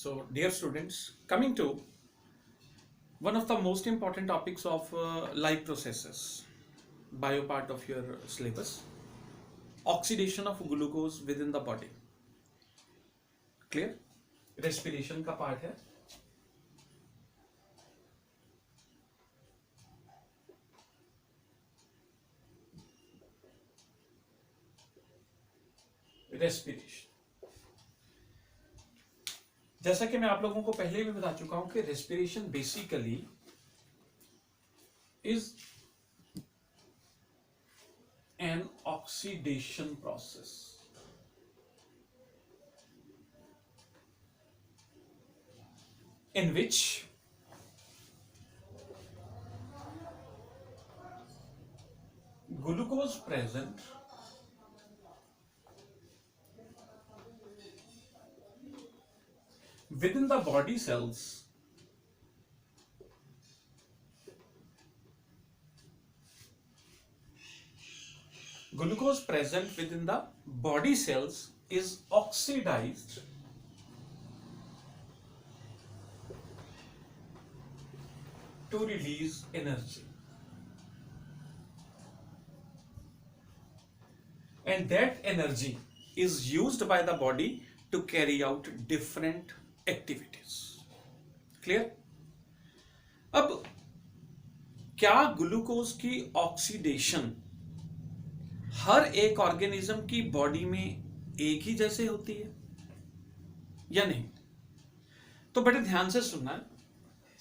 So, dear students, coming to one of the most important topics of life processes, bio part of your syllabus, oxidation of glucose within the body. Clear? Respiration का part है. Respiration. जैसा कि मैं आप लोगों को पहले भी बता चुका हूं कि respiration basically is an oxidation process. In which glucose present within the body cells is oxidized to release energy, and that energy is used by the body to carry out different activities. Clear? अब क्या glucose की oxidation हर एक organism की body में एक ही जैसे होती है या नहीं? तो बड़े ध्यान से सुनना.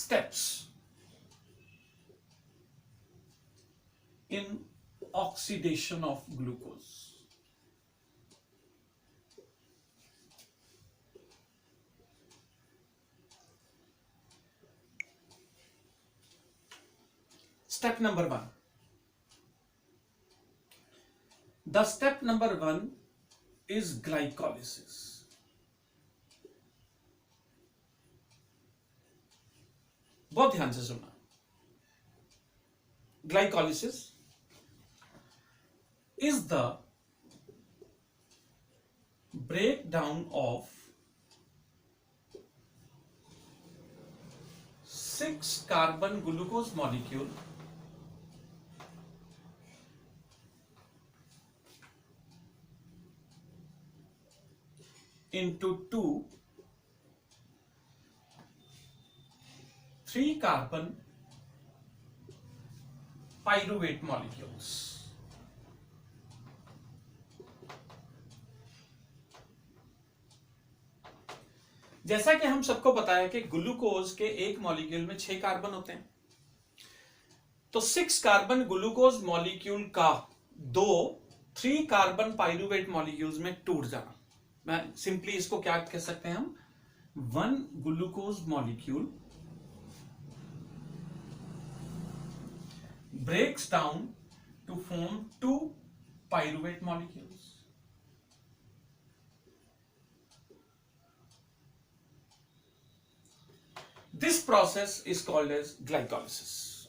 Steps in oxidation of glucose. Step number 1. The step number 1 is glycolysis. बहुत ध्यान से सुनना. Glycolysis is the breakdown of 6-carbon glucose molecule into 2 3-carbon pyruvate molecules. जैसा कि हम सबको पता है कि ग्लूकोज के एक मॉलिक्यूल में 6 कार्बन होते हैं, तो 6 कार्बन ग्लूकोज मॉलिक्यूल का 3 कार्बन पाइरूवेट मॉलिक्यूल्स में टूट जाना. मैं सिंपली इसको क्या कह सकते हैं हम? 1 glucose molecule breaks down to form 2 pyruvate molecules. This process is called as glycolysis.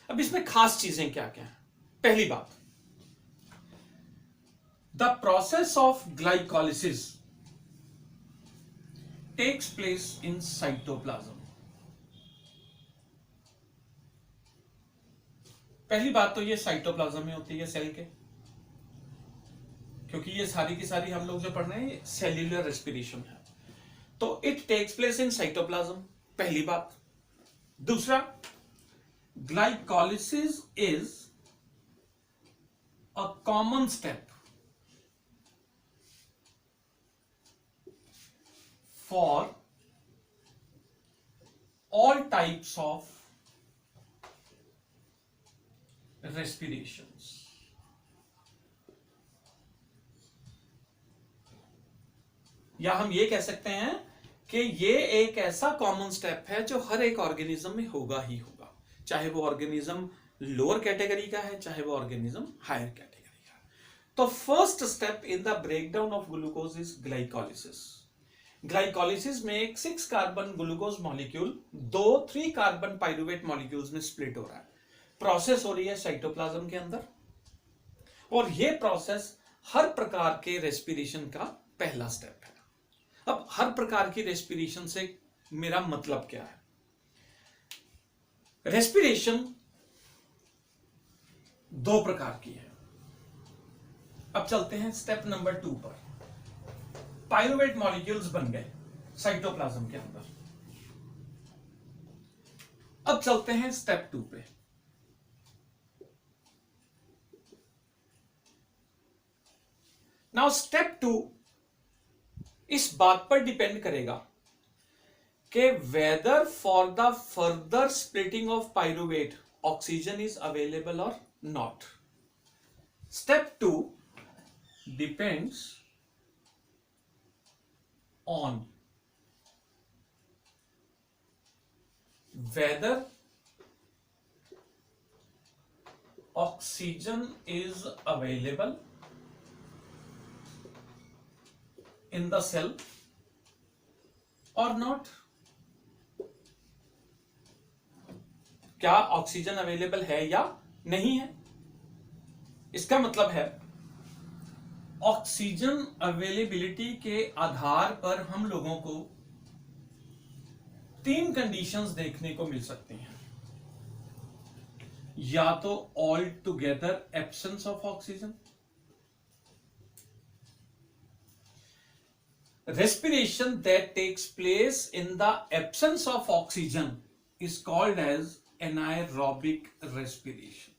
अब इसमें खास चीजें क्या क्या हैं? पहली बात, the process of glycolysis takes place in cytoplasm. पहली बात तो ये साइटोप्लाज्म में होती है सेल के, क्योंकि ये सारी की सारी हम लोग जो पढ़ रहे हैं सेल्यूलर रेस्पिरेशन है, तो it takes place in cytoplasm. पहली बात. दूसरा, glycolysis is a common step for all types of respirations. या हम ये कह सकते हैं कि ये एक ऐसा कॉमन स्टेप है जो हर एक ऑर्गेनिज्म में होगा ही होगा, चाहे वो ऑर्गेनिज्म लोअर कैटेगरी का है, चाहे वो ऑर्गेनिज्म हायर कैटेगरी का है. तो first step in the breakdown of glucose is glycolysis. Glycolysis में एक 6 carbon glucose molecule 3 carbon pyruvate molecules में स्प्लिट हो रहा है. प्रोसेस हो रही है साइटोप्लाज्म के अंदर, और यह प्रोसेस हर प्रकार के रेस्पिरेशन का पहला स्टेप है. अब हर प्रकार की रेस्पिरेशन से मेरा मतलब क्या है? रेस्पिरेशन दो प्रकार की है। अब चलते हैं स्टेप नंबर 2 पर। पायरुवेट मॉलिक्यूल्स बन गए साइटोप्लाज्म के अंदर। अब चलते हैं स्टेप 2 पे। नाउ स्टेप 2 इस बात पर डिपेंड करेगा कि whether for the further splitting of pyruvate oxygen is available और not. Step 2 depends on whether oxygen is available in the cell or not। क्या ऑक्सीजन अवेलेबल है या नहीं है? इसका मतलब है ऑक्सीजन अवेलेबिलिटी के आधार पर हम लोगों को 3 कंडीशंस देखने को मिल सकती हैं। या तो all together absence of oxygen, respiration that takes place in the absence of oxygen is called as anaerobic respiration।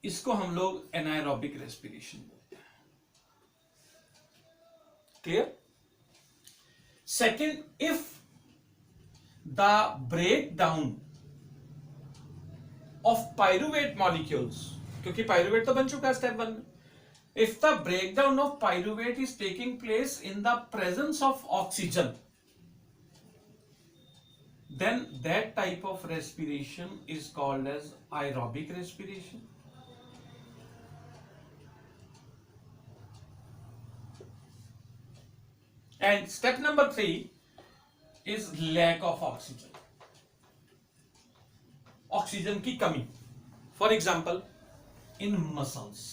इसको हम लोग anaerobic respiration बोलते हैं। Clear? Second, if the breakdown of pyruvate molecules, क्योंकि पायरुवेट तो बन चुका है स्टेप 1 में, if the breakdown of pyruvate is taking place in the presence of oxygen, then that type of respiration is called as aerobic respiration। And step number 3 is lack of oxygen, oxygen की कमी। For example in muscles,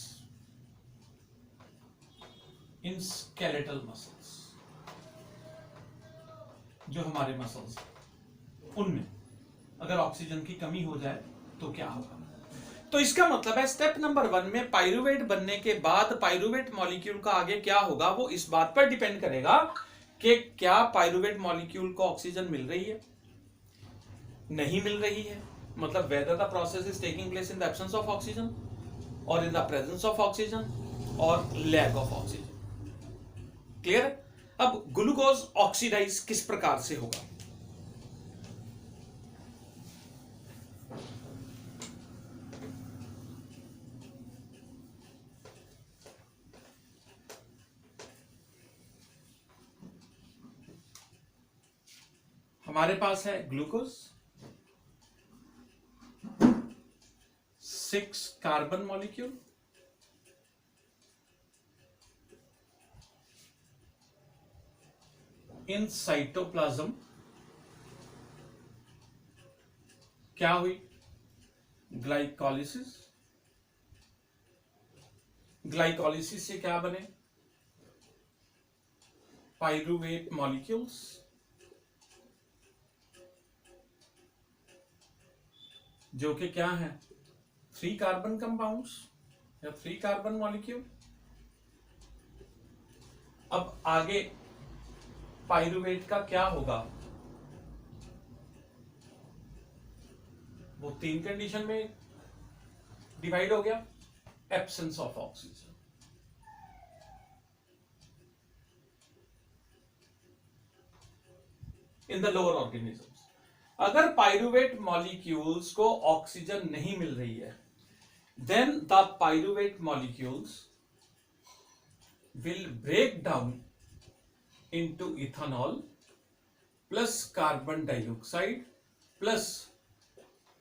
in skeletal muscles, जो हमारे muscles उनमें अगर oxygen की कमी हो जाए तो क्या होगा? तो इसका मतलब है स्टेप नंबर 1 में पायरुवेट बनने के बाद पायरुवेट मॉलिक्यूल का आगे क्या होगा वो इस बात पर डिपेंड करेगा कि क्या पायरुवेट मॉलिक्यूल को ऑक्सीजन मिल रही है, नहीं मिल रही है, मतलब whether the process is taking place in the absence of oxygen और in the presence of oxygen और लैक ऑफ ऑक्सीजन। क्लियर है? अब ग्लूकोज ऑक्सीडाइज किस प्रकार से होगा? हमारे पास है glucose, 6 carbon molecule, in cytoplasm क्या हुई? ग्लाइकोलिसिस। ग्लाइकोलिसिस से क्या बने? पायरुवेट मॉलिक्यूल्स, जो कि क्या है? 3 कार्बन कंपाउंड्स या 3 कार्बन मॉलिक्यूल। अब आगे पायरुवेट का क्या होगा? वो 3 कंडीशन में डिवाइड हो गया। Absence of oxygen, in the lower organisms. अगर पायरुवेट मॉलिक्यूल्स को ऑक्सीजन नहीं मिल रही है, then the pyruvate molecules will break down into ethanol plus carbon dioxide plus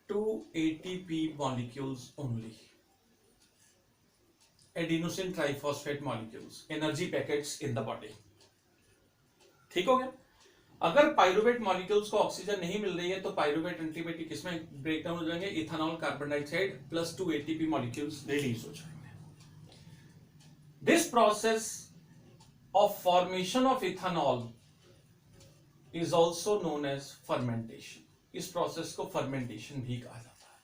2 ATP molecules only, adenosine triphosphate molecules, energy packets in the body। ठीक हो गया? अगर पायरुवेट मॉलिक्यूल्स को ऑक्सीजन नहीं मिल रही है तो पायरुवेट एंटीबॉडी किसमें ब्रेक डाउन हो जाएंगे? Ethanol, carbon dioxide plus 2 ATP molecules release हो जाएंगे। This process of formation of ethanol is also known as fermentation. इस प्रोसेस को फर्मेंटेशन भी कहा जाता है।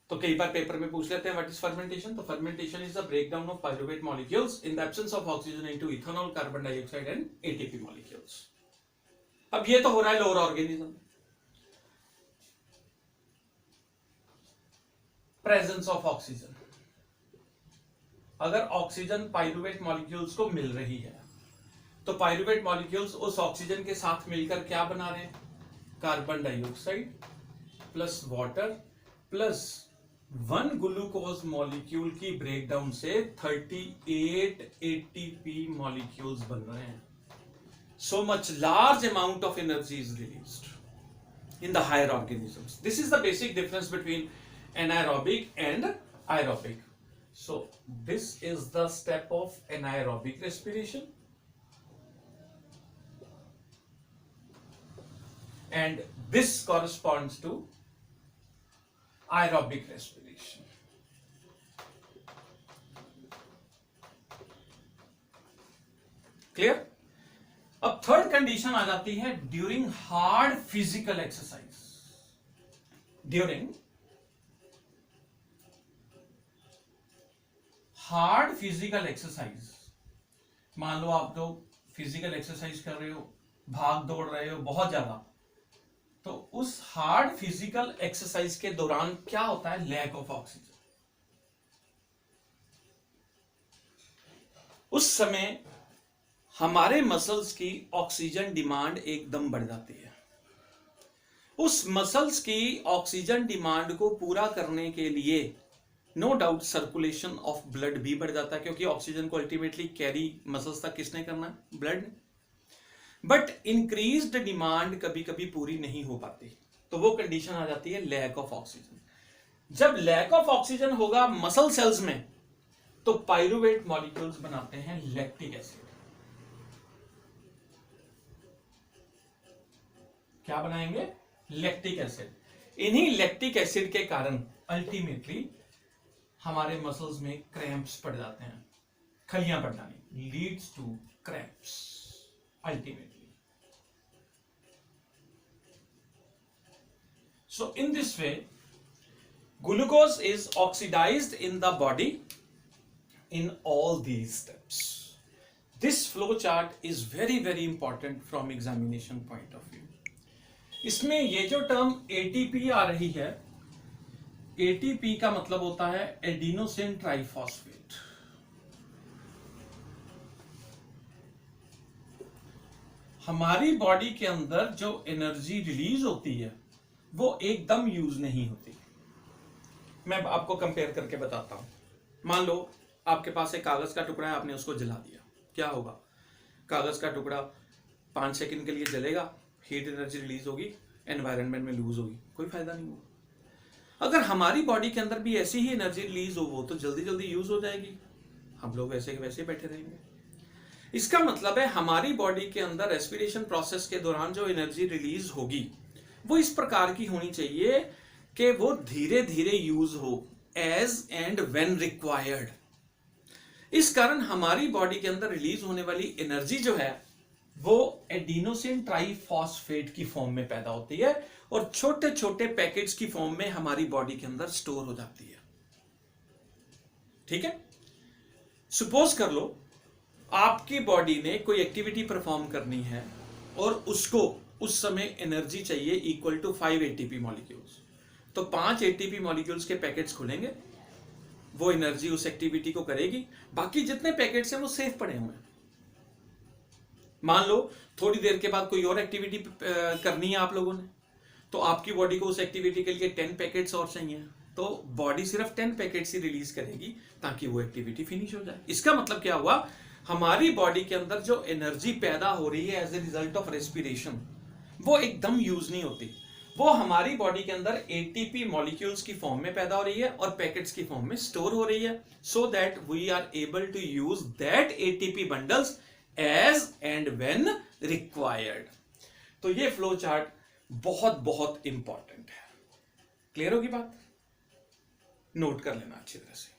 तो कई बार पेपर में पूछ लेते हैं व्हाट इज फर्मेंटेशन। तो fermentation is the breakdown of pyruvate molecules in the absence of oxygen into ethanol, carbon dioxide and ATP molecules. अब ये तो हो रहा है lower organism. Presence of oxygen, अगर ऑक्सीजन पायरुवेट मॉलिक्यूल्स को मिल रही है तो पायरुवेट मॉलिक्यूल्स उस ऑक्सीजन के साथ मिलकर क्या बना रहे हैं? Carbon dioxide plus water plus 1 glucose molecule की ब्रेकडाउन से 38 एटीपी मॉलिक्यूल्स बन रहे हैं। So much large amount of energy is released in the higher organisms. This is the basic difference between anaerobic and aerobic. So this is the step of anaerobic respiration, and this corresponds to aerobic respiration. Clear? अब third condition आ जाती है during hard physical exercise. During hard physical exercise, मान लो आप लोग physical exercise कर रहे हो, भाग दौड़ रहे हो बहुत ज्यादा, तो उस हार्ड फिजिकल एक्सरसाइज के दौरान क्या होता है? Lack of oxygen. उस समय हमारे मसल्स की ऑक्सीजन डिमांड एकदम बढ़ जाती है। उस मसल्स की ऑक्सीजन डिमांड को पूरा करने के लिए no doubt circulation of blood भी बढ़ जाता है, क्योंकि ऑक्सीजन को अल्टीमेटली कैरी मसल्स तक किसने करना है? ब्लड ने। बट इंक्रीज्ड डिमांड कभी कभी पूरी नहीं हो पाती, तो वो कंडीशन आ जाती है लैक ऑफ ऑक्सीजन। जब लैक ऑफ ऑक्सीजन होगा मसल सेल्स में, तो पायरुवेट मॉलिक्यूल्स बनाते हैं लैक्टिक एसिड। क्या बनाएंगे? Lactic acid. इन्हीं लैक्टिक एसिड के कारण अल्टीमेटली हमारे मसल्स में क्रैम्प्स पड़ जाते हैं, खलियां पड़ जानी, leads to cramps ultimately. So in this way, glucose is oxidized in the body in all these steps. This flow chart is very very important from examination point of view. इसमें ये जो term ATP आ रही है, ATP का मतलब होता है adenosine triphosphate. हमारी बॉडी के अंदर जो एनर्जी रिलीज होती है वो एकदम यूज नहीं होती। मैं आपको कंपेयर करके बताता हूं। मान लो आपके पास एक कागज का टुकड़ा है, आपने उसको जला दिया, क्या होगा? कागज का टुकड़ा 5 सेकंड के लिए जलेगा, हीट एनर्जी रिलीज होगी, एनवायरनमेंट में लूज होगी, कोई फायदा नहीं होगा। अगर हमारी बॉडी के अंदर भी ऐसी ही एनर्जी रिलीज हो, वो तो जल्दी जल्दी यूज हो जाएगी, हम लोग वैसे वैसे बैठे रहेंगे। इसका मतलब है हमारी बॉडी के अंदर रेस्पिरेशन प्रोसेस के दौरान जो एनर्जी रिलीज होगी वो इस प्रकार की होनी चाहिए कि वो धीरे धीरे यूज हो, एज एंड व्हेन रिक्वायर्ड। इस कारण हमारी बॉडी के अंदर रिलीज होने वाली एनर्जी जो है वो एडिनोसिन ट्राइफॉस्फेट की फॉर्म में पैदा होती है और छोटे छोटे पैकेट्स की फॉर्म में हमारी बॉडी के अंदर स्टोर हो जाती है। ठीक है, सपोज कर लो आपकी बॉडी ने कोई एक्टिविटी परफॉर्म करनी है और उसको उस समय एनर्जी चाहिए इक्वल टू 5 एटीपी मॉलिक्यूल्स, तो 5 एटीपी मॉलिक्यूल्स के पैकेट्स खुलेंगे, वो एनर्जी उस एक्टिविटी को करेगी, बाकी जितने पैकेट्स हैं वो सेफ पड़े हुए हैं। मान लो थोड़ी देर के बाद कोई और एक्टिविटी करनी है आप लोगों ने, तो आपकी बॉडी को उस एक्टिविटी के लिए 10 पैकेट्स और चाहिए, तो बॉडी सिर्फ 10 पैकेट्स ही रिलीज करेगी ताकि वो एक्टिविटी फिनिश हो जाए। इसका मतलब क्या हुआ? हमारी बॉडी के अंदर जो एनर्जी पैदा हो रही है as a result of respiration वो एकदम यूज नहीं होती, वो हमारी बॉडी के अंदर एटीपी मॉलिक्यूल्स की फॉर्म में पैदा हो रही है और पैकेट्स की फॉर्म में स्टोर हो रही है, so that we are able to use that ATP bundles as and when required. तो ये फ्लो चार्ट बहुत बहुत इंपॉर्टेंट है। क्लियर होगी बात? नोट कर लेना अच्छी तरह से।